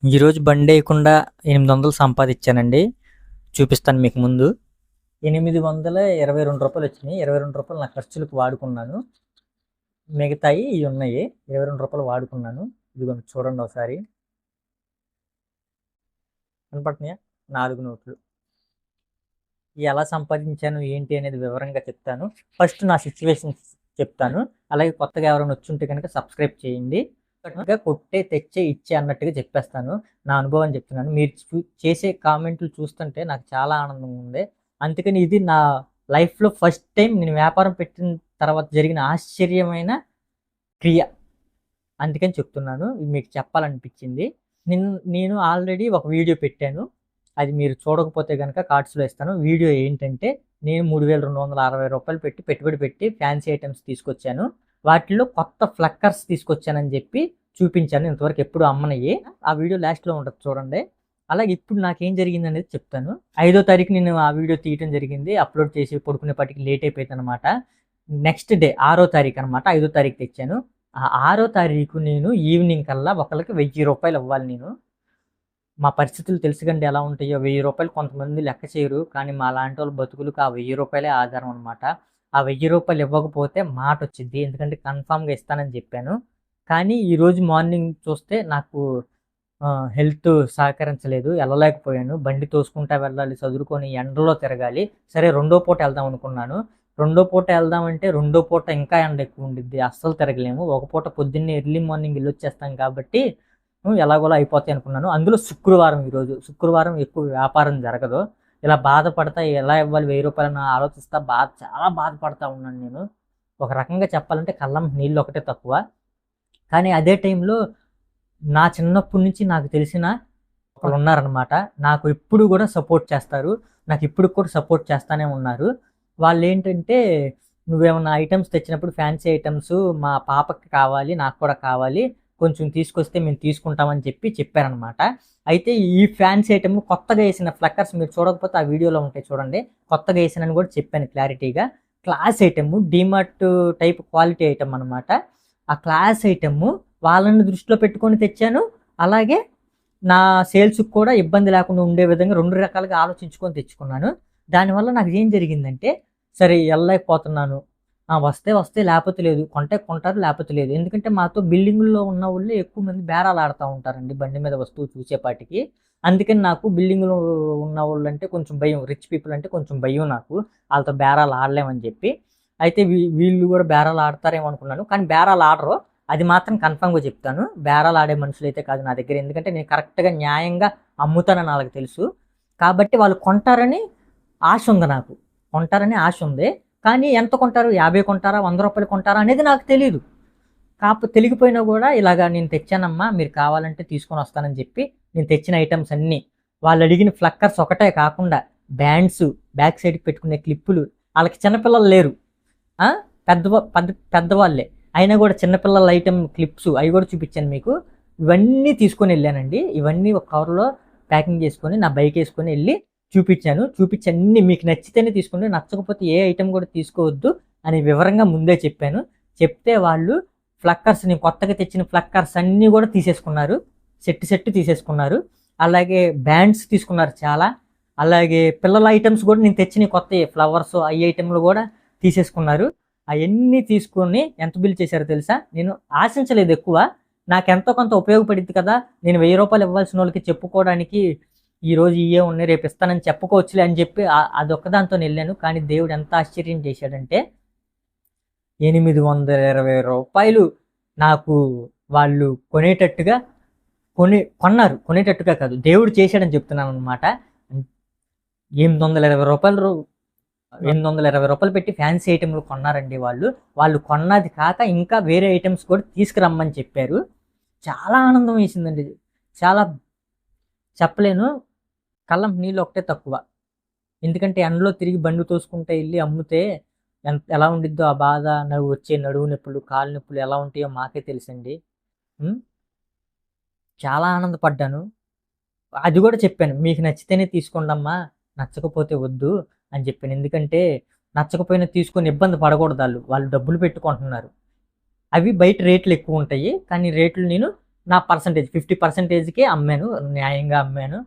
ఈరోజు బండి వేయకుండా 800 సంపాదించానండి. చూపిస్తాను మీకు ముందు. 822 రూపాయలు వచ్చినాయి. 22 రూపాయలు నా ఖర్చులకు వాడుకున్నాను. మిగతాయి ఇవి ఉన్నాయి. 22 రూపాయలు వాడుకున్నాను. ఇదిగోండి చూడండి ఒకసారి. కనపడుతున్నాయా? 4 నోట్లు. ఎలా సంపాదించాను ఏంటి అనేది వివరంగా చెప్తాను. ఫస్ట్ నా సిచ్యువేషన్స్ చెప్తాను. అలాగే కొత్తగా ఎవరైనా వచ్చుంటే కనుక సబ్స్క్రైబ్ చేయండి. కొట్టే తెచ్చే ఇచ్చే అన్నట్టుగా చెప్పేస్తాను. నా అనుభవం చెప్తున్నాను. మీరు చేసే కామెంట్లు చూస్తుంటే నాకు చాలా ఆనందంగా ఉంది. అందుకని ఇది నా లైఫ్లో ఫస్ట్ టైం నేను వ్యాపారం పెట్టిన తర్వాత జరిగిన ఆశ్చర్యమైన క్రియ. అందుకని చెప్తున్నాను. ఇది మీకు చెప్పాలనిపించింది. నేను ఆల్రెడీ ఒక వీడియో పెట్టాను. అది మీరు చూడకపోతే కనుక కార్డ్స్లో ఇస్తాను. వీడియో ఏంటంటే నేను 3260 రూపాయలు పెట్టి పెట్టుబడి పెట్టి ఫ్యాన్సీ ఐటమ్స్ తీసుకొచ్చాను. వాటిల్లో కొత్త ఫ్లక్కర్స్ తీసుకొచ్చానని చెప్పి చూపించాను. ఇంతవరకు ఎప్పుడు అమ్మనయ్యి. ఆ వీడియో లాస్ట్లో ఉంటుంది చూడండి. అలాగే ఇప్పుడు నాకేం జరిగింది అనేది చెప్తాను. 5వ తారీఖు నేను ఆ వీడియో తీయటం జరిగింది. అప్లోడ్ చేసి పడుకునేపాటికి లేట్ అయిపోయింది అనమాట. నెక్స్ట్ డే 6వ తారీఖు అనమాట. 5వ తారీఖు తెచ్చాను. ఆ 6వ తారీఖు నేను ఈవినింగ్ కల్లా ఒకరికి 1000 రూపాయలు ఇవ్వాలి నేను. మా పరిస్థితులు తెలుసుకండి ఎలా ఉంటాయో. 1000 రూపాయలు కొంతమంది లెక్క చేయరు. కానీ మా లాంటి వాళ్ళ బతుకులకు ఆ 1000 రూపాయలే ఆధారం అనమాట. ఆ 1000 రూపాయలు ఇవ్వకపోతే మాట వచ్చింది. ఎందుకంటే కన్ఫామ్గా ఇస్తానని చెప్పాను. కానీ ఈరోజు మార్నింగ్ చూస్తే నాకు హెల్త్ సహకరించలేదు. వెళ్ళలేకపోయాను. బండి తోసుకుంటా వెళ్ళాలి, చదువుకొని ఎండలో తిరగాలి. సరే రెండో పూట వెళ్దాం అనుకున్నాను. రెండో పూట వెళ్దామంటే రెండో పూట ఇంకా ఎండ ఎక్కువ ఉండిద్ది. అస్సలు తిరగలేము. ఒక పూట పొద్దున్నే ఎర్లీ మార్నింగ్ వెళ్ళొచ్చేస్తాం కాబట్టి ఎలాగోలా అయిపోతాయి అనుకున్నాను. అందులో శుక్రవారం ఈరోజు. శుక్రవారం ఎక్కువ వ్యాపారం జరగదు. ఇలా బాధపడతా ఎలా ఇవ్వాలి 1000 రూపాయలని ఆలోచిస్తా చాలా బాధపడతా ఉన్నాను నేను. ఒక రకంగా చెప్పాలంటే కళ్ళం నీళ్ళు ఒకటే తక్కువ. కానీ అదే టైంలో నా చిన్నప్పటి నుంచి నాకు తెలిసిన ఒకరు ఉన్నారనమాట. నాకు ఎప్పుడు కూడా సపోర్ట్ చేస్తారు. నాకు ఇప్పుడు కూడా సపోర్ట్ చేస్తూనే ఉన్నారు. వాళ్ళు ఏంటంటే నువ్వేమన్నా ఐటమ్స్ తెచ్చినప్పుడు ఫ్యాన్సీ ఐటమ్స్ మా పాపకి కావాలి, నాకు కూడా కావాలి, కొంచెం తీసుకొస్తే మేము తీసుకుంటామని చెప్పారనమాట. అయితే ఈ ఫ్యాన్సీ ఐటమ్ కొత్తగా వేసిన ఫ్లక్కర్స్ మీరు చూడకపోతే ఆ వీడియోలో ఉంటాయి చూడండి. కొత్తగా వేసినని కూడా చెప్పాను క్లారిటీగా. Class item DMart type quality item అనమాట. ఆ క్లాస్ ఐటమ్ వాళ్ళని దృష్టిలో పెట్టుకొని తెచ్చాను. అలాగే నా సేల్స్కి కూడా ఇబ్బంది లేకుండా ఉండే విధంగా 2 రకాలుగా ఆలోచించుకొని తెచ్చుకున్నాను. దానివల్ల నాకు ఏం జరిగిందంటే సరే వెళ్ళలేకపోతున్నాను. వస్తే లేకపోతే లేదు. కొంటే కొంటారు, లేకపోతే లేదు. ఎందుకంటే మాతో బిల్డింగుల్లో ఉన్న వాళ్ళు ఎక్కువ మంది బేరాలు ఆడుతూ ఉంటారండి బండి మీద వస్తువు చూసేపాటికి. అందుకని నాకు బిల్డింగ్లో ఉన్న వాళ్ళు అంటే కొంచెం భయం. రిచ్ పీపుల్ అంటే కొంచెం భయం నాకు. వాళ్ళతో బేరాలు ఆడలేమని చెప్పి. అయితే వీళ్ళు కూడా బేరాలు ఆడతారేమో అనుకున్నాను. కానీ బేరాలు ఆడరు. అది మాత్రం కన్ఫామ్గా చెప్తాను. బేరాలు ఆడే మనుషులు అయితే కాదు నా దగ్గర. ఎందుకంటే నేను కరెక్ట్గా న్యాయంగా అమ్ముతానని వాళ్ళకి తెలుసు. కాబట్టి వాళ్ళు కొంటారని ఆశ ఉంది నాకు. కొంటారని ఆశ ఉంది. కానీ ఎంత కొంటారు? 50 కొంటారా, 100 రూపాయలు కొంటారా అనేది నాకు తెలియదు. కాకపోతే తెలిగిపోయినా కూడా ఇలాగా నేను తెచ్చానమ్మా, మీరు కావాలంటే తీసుకొని వస్తానని చెప్పి నేను తెచ్చిన ఐటమ్స్ అన్నీ వాళ్ళు అడిగిన ఫ్లక్కర్స్ ఒకటే కాకుండా బ్యాండ్స్, బ్యాక్ సైడ్కి పెట్టుకునే క్లిప్పులు. వాళ్ళకి చిన్నపిల్లలు లేరు, పెద్దవాళ్ళే అయినా కూడా చిన్నపిల్లల ఐటమ్ క్లిప్స్ అవి కూడా చూపించాను మీకు. ఇవన్నీ తీసుకొని వెళ్ళానండి. ఇవన్నీ ఒక కవర్లో ప్యాకింగ్ చేసుకొని నా బైక్ వేసుకొని వెళ్ళి చూపించి అన్ని మీకు నచ్చితేనే తీసుకోండి, నచ్చకపోతే ఏ ఐటమ్ కూడా తీసుకోవద్దు అని వివరంగా ముందే చెప్పాను. చెప్తే వాళ్ళు ఫ్లక్కర్స్, నేను కొత్తగా తెచ్చిన ఫ్లక్కర్స్ అన్నీ కూడా తీసేసుకున్నారు. సెట్ తీసేసుకున్నారు. అలాగే బ్యాండ్స్ తీసుకున్నారు చాలా. అలాగే పిల్లల ఐటమ్స్ కూడా నేను తెచ్చిన కొత్త ఫ్లవర్స్ అవి ఐటమ్లు కూడా తీసేసుకున్నారు. అవన్నీ తీసుకొని ఎంత బిల్ చేశారో తెలుసా? నేను ఆశించలేదు ఎక్కువ. నాకు ఎంతో కొంత ఉపయోగపడింది కదా, నేను 1000 రూపాయలు ఇవ్వాల్సిన వాళ్ళకి చెప్పుకోవడానికి ఈరోజు ఇవే ఉన్నాయి, రేపు ఇస్తానని చెప్పుకోవచ్చులే అని చెప్పి అదొక్కదాంతో వెళ్ళాను. కానీ దేవుడు ఎంత ఆశ్చర్యం చేశాడంటే 820 రూపాయలు నాకు వాళ్ళు కొన్నారు. కొనేటట్టుగా కాదు, దేవుడు చేశాడని చెప్తున్నాను అనమాట. 820 రూపాయలు పెట్టి ఫ్యాన్సీ ఐటెంలు కొన్నారండి వాళ్ళు కొన్నది కాక ఇంకా వేరే ఐటమ్స్ కూడా తీసుకురమ్మని చెప్పారు. చాలా ఆనందం వేసిందండి. చాలా చెప్పలేను. కళ్ళం నీళ్ళు ఒకటే తక్కువ. ఎందుకంటే ఎండలో తిరిగి బండి తోసుకుంటే వెళ్ళి అమ్మితే ఎలా ఉండిద్దో ఆ బాధ, వచ్చే నడువు నొప్పులు, కాలు నొప్పులు ఎలా ఉంటాయో మాకే తెలుసండి. చాలా ఆనందపడ్డాను. అది కూడా చెప్పాను, మీకు నచ్చితేనే తీసుకోండి అమ్మా, నచ్చకపోతే వద్దు అని చెప్పాను. ఎందుకంటే నచ్చకపోయినా తీసుకొని ఇబ్బంది పడకూడదు. వాళ్ళు డబ్బులు పెట్టుకుంటున్నారు. అవి బయట రేట్లు ఎక్కువ ఉంటాయి. కానీ రేట్లు నేను నా పర్సంటేజ్ 50%కే అమ్మాను, న్యాయంగా అమ్మాను.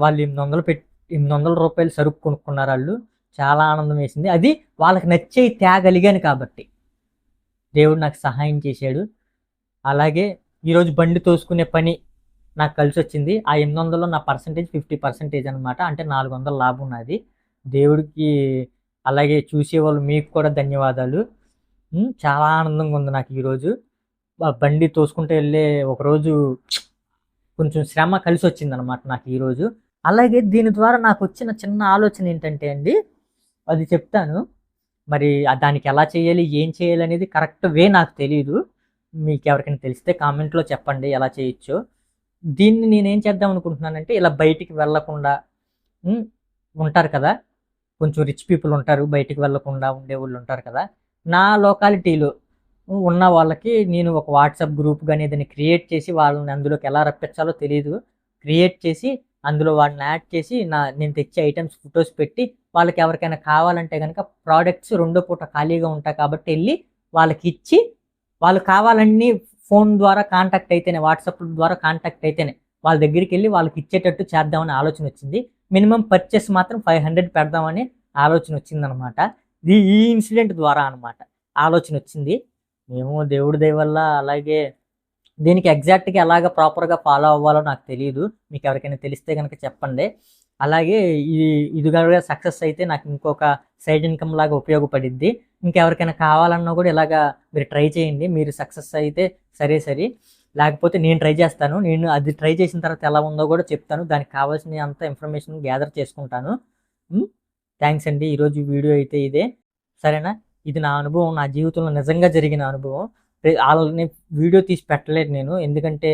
వాళ్ళు 800 రూపాయలు సరుకు కొనుక్కున్నారు వాళ్ళు. చాలా ఆనందం వేసింది. అది వాళ్ళకి నచ్చే తేగలిగాను కాబట్టి దేవుడు నాకు సహాయం చేశాడు. అలాగే ఈరోజు బండి తోసుకునే పని నాకు కలిసి వచ్చింది. ఆ 800లో నా పర్సంటేజ్ 50% అనమాట. అంటే 400 లాభం నాది. దేవుడికి అలాగే చూసేవాళ్ళు మీకు కూడా ధన్యవాదాలు. చాలా ఆనందంగా ఉంది నాకు ఈరోజు. బండి తోసుకుంటూ వెళ్ళే ఒకరోజు కొంచెం శ్రమ కలిసి వచ్చిందనమాట నాకు ఈరోజు. అలాగే దీని ద్వారా నాకు వచ్చిన చిన్న ఆలోచన ఏంటంటే అండి, అది చెప్తాను. మరి దానికి ఎలా చేయాలి, ఏం చేయాలి అనేది కరెక్ట్ వే నాకు తెలీదు. మీకు ఎవరికైనా తెలిస్తే కామెంట్లో చెప్పండి ఎలా చేయొచ్చో. దీన్ని నేనేం చేద్దాం అనుకుంటున్నానంటే, ఇలా బయటికి వెళ్ళకుండా ఉంటారు కదా, కొంచెం రిచ్ పీపుల్ ఉంటారు, బయటికి వెళ్ళకుండా ఉండేవాళ్ళు ఉంటారు కదా. నా లొకాలిటీలో ఉన్న వాళ్ళకి నేను ఒక వాట్సాప్ గ్రూప్ కానీ ఏదైనా క్రియేట్ చేసి వాళ్ళని అందులోకి ఎలా రప్పించాలో తెలియదు. క్రియేట్ చేసి అందులో వాళ్ళని యాడ్ చేసి నేను తెచ్చే ఐటమ్స్ ఫొటోస్ పెట్టి వాళ్ళకి ఎవరికైనా కావాలంటే కనుక ప్రోడక్ట్స్ రెండో పూట ఖాళీగా ఉంటాయి కాబట్టి వెళ్ళి వాళ్ళకి ఇచ్చి, వాళ్ళు కావాలన్నీ ఫోన్ ద్వారా కాంటాక్ట్ అయితేనే, వాట్సాప్ ద్వారా కాంటాక్ట్ అయితేనే వాళ్ళ దగ్గరికి వెళ్ళి వాళ్ళకి ఇచ్చేటట్టు చేద్దామని ఆలోచన వచ్చింది. మినిమం పర్చేస్ మాత్రం 500 పెడదామని ఆలోచన వచ్చిందనమాట. ఈ ఇన్సిడెంట్ ద్వారా అనమాట ఆలోచన వచ్చింది. మేము దేవుడి దయ వల్ల అలాగే దీనికి ఎగ్జాక్ట్గా ఎలాగ ప్రాపర్గా ఫాలో అవ్వాలో నాకు తెలియదు. మీకు ఎవరికైనా తెలిస్తే కనుక చెప్పండి. అలాగే ఇది కనుక సక్సెస్ అయితే నాకు ఇంకొక సైడ్ ఇన్కమ్ లాగా ఉపయోగపడిద్ది. ఇంకెవరికైనా కావాలన్నా కూడా ఇలాగా మీరు ట్రై చేయండి. మీరు సక్సెస్ అయితే సరే, లేకపోతే నేను ట్రై చేస్తాను. నేను అది ట్రై చేసిన తర్వాత ఎలా ఉందో కూడా చెప్తాను. దానికి కావాల్సిన అంత ఇన్ఫర్మేషన్ గ్యాదర్ చేసుకుంటాను. థ్యాంక్స్ అండి. ఈరోజు వీడియో అయితే ఇదే, సరేనా? ఇది నా అనుభవం, నా జీవితంలో నిజంగా జరిగిన అనుభవం. వాళ్ళని వీడియో తీసి పెట్టలేదు నేను, ఎందుకంటే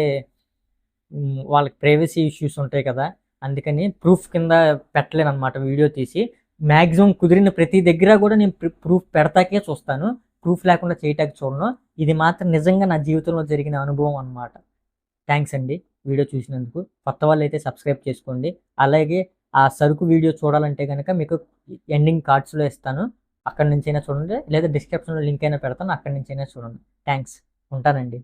వాళ్ళకి ప్రైవసీ ఇష్యూస్ ఉంటాయి కదా, అందుకని ప్రూఫ్ కింద పెట్టలేను అనమాట వీడియో తీసి. మ్యాక్సిమం కుదిరిన ప్రతి దగ్గర కూడా నేను ప్రూఫ్ పెడతాకే చూస్తాను, ప్రూఫ్ లేకుండా చేయటానికి చూడను. ఇది మాత్రం నిజంగా నా జీవితంలో జరిగిన అనుభవం అనమాట. థ్యాంక్స్ అండి వీడియో చూసినందుకు. కొత్త వాళ్ళు అయితే సబ్స్క్రైబ్ చేసుకోండి. అలాగే ఆ సరుకు వీడియో చూడాలంటే కనుక మీకు ఎండింగ్ కార్డ్స్లో ఇస్తాను, అక్కడి నుంచైనా చూడండి, లేదా డిస్క్రిప్షన్లో లింక్ అయినా పెడతాను, అక్కడి నుంచైనా చూడండి. థ్యాంక్స్, ఉంటానండి.